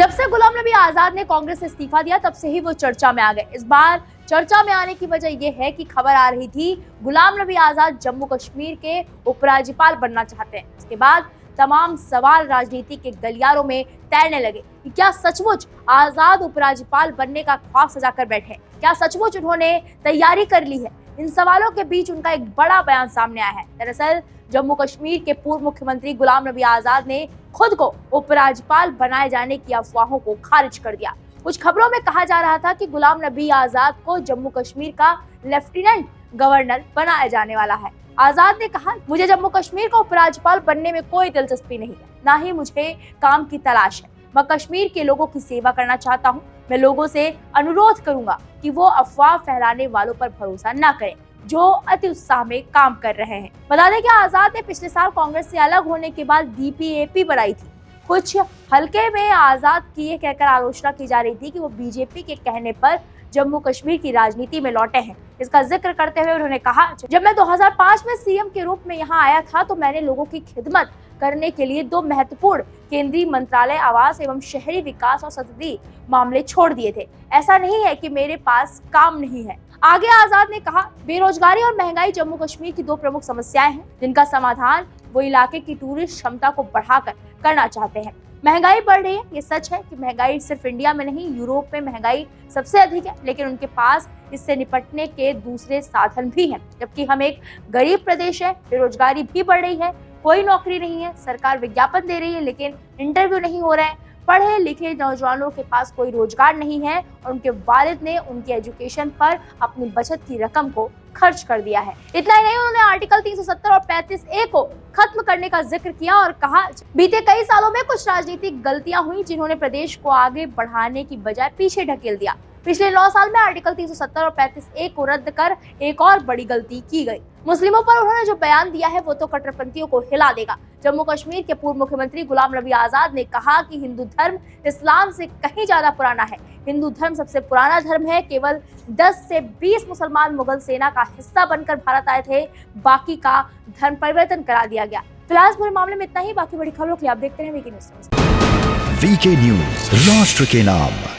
जब से गुलाम नबी आजाद ने कांग्रेस से इस्तीफा दिया तब से ही वो चर्चा में आ गए। इस बार चर्चा में आने की वजह यह है कि खबर आ रही थी गुलाम नबी आजाद जम्मू कश्मीर के उपराज्यपाल बनना चाहते हैं। इसके बाद तमाम सवाल राजनीति के गलियारों में तैरने लगे कि क्या सचमुच आजाद उपराज्यपाल बनने का ख्वाब सजाकर बैठे, क्या सचमुच उन्होंने तैयारी कर ली है। इन सवालों के बीच उनका एक बड़ा बयान सामने आया है। दरअसल जम्मू कश्मीर के पूर्व मुख्यमंत्री गुलाम नबी आजाद ने खुद को उपराज्यपाल बनाए जाने की अफवाहों को खारिज कर दिया। कुछ खबरों में कहा जा रहा था कि गुलाम नबी आजाद को जम्मू कश्मीर का लेफ्टिनेंट गवर्नर बनाया जाने वाला है। आजाद ने कहा, मुझे जम्मू कश्मीर का उपराज्यपाल बनने में कोई दिलचस्पी नहीं है, ना ही मुझे काम की तलाश है। मैं कश्मीर के लोगों की सेवा करना चाहता हूं। मैं लोगों से अनुरोध करूंगा कि वो अफवाह फैलाने वालों पर भरोसा न करें जो अति उत्साह में काम कर रहे हैं। बता दें कि आजाद ने पिछले साल कांग्रेस से अलग होने के बाद बीपीएपी बनाई थी। कुछ हल्के में आजाद की ये कहकर आलोचना की जा रही थी कि वो बीजेपी के कहने पर जम्मू कश्मीर की राजनीति में लौटे हैं। इसका जिक्र करते हुए उन्होंने कहा, जब मैं 2005 में सीएम के रूप में यहाँ आया था तो मैंने लोगों की खिदमत करने के लिए 2 महत्वपूर्ण केंद्रीय मंत्रालय आवास एवं शहरी विकास और संसदीय मामले छोड़ दिए थे। ऐसा नहीं है कि मेरे पास काम नहीं है। आगे आजाद ने कहा, बेरोजगारी और महंगाई जम्मू कश्मीर की 2 प्रमुख समस्याएं हैं जिनका समाधान वो इलाके की टूरिस्ट क्षमता को बढ़ाकर करना चाहते हैं। महंगाई बढ़ रही है, ये सच है कि महंगाई सिर्फ इंडिया में नहीं, यूरोप में महंगाई सबसे अधिक है, लेकिन उनके पास इससे निपटने के दूसरे साधन भी हैं। जबकि हम एक गरीब प्रदेश है, बेरोजगारी भी बढ़ रही है, कोई नौकरी नहीं है, सरकार विज्ञापन दे रही है लेकिन इंटरव्यू नहीं हो रहे हैं, पढ़े लिखे नौजवानों के पास कोई रोजगार नहीं है और उनके वालिद ने उनकी एजुकेशन पर अपनी बचत की रकम को खर्च कर दिया है। इतना ही नहीं, उन्होंने आर्टिकल 370 और 35A को खत्म करने का जिक्र किया और कहा, बीते कई सालों में कुछ राजनीतिक गलतियां हुई जिन्होंने प्रदेश को आगे बढ़ाने की बजाय पीछे ढकेल दिया। पिछले 9 साल में आर्टिकल 370 और 35A को रद्द कर एक और बड़ी गलती की गई। मुस्लिमों पर उन्होंने जो बयान दिया है वो तो कट्टरपंथियों को हिला देगा। जम्मू कश्मीर के पूर्व मुख्यमंत्री गुलाम नबी आजाद ने कहा कि हिंदू धर्म इस्लाम से कहीं ज्यादा पुराना है। हिंदू धर्म सबसे पुराना धर्म है। केवल 10 से 20 मुसलमान मुगल सेना का हिस्सा बनकर भारत आए थे, बाकी का धर्म परिवर्तन करा दिया गया। फिलहाल पूरे मामले में इतना ही। बाकी बड़ी खबरों के लिए आप देखते हैं वीके न्यूज। वीके न्यूज, राष्ट्र के नाम।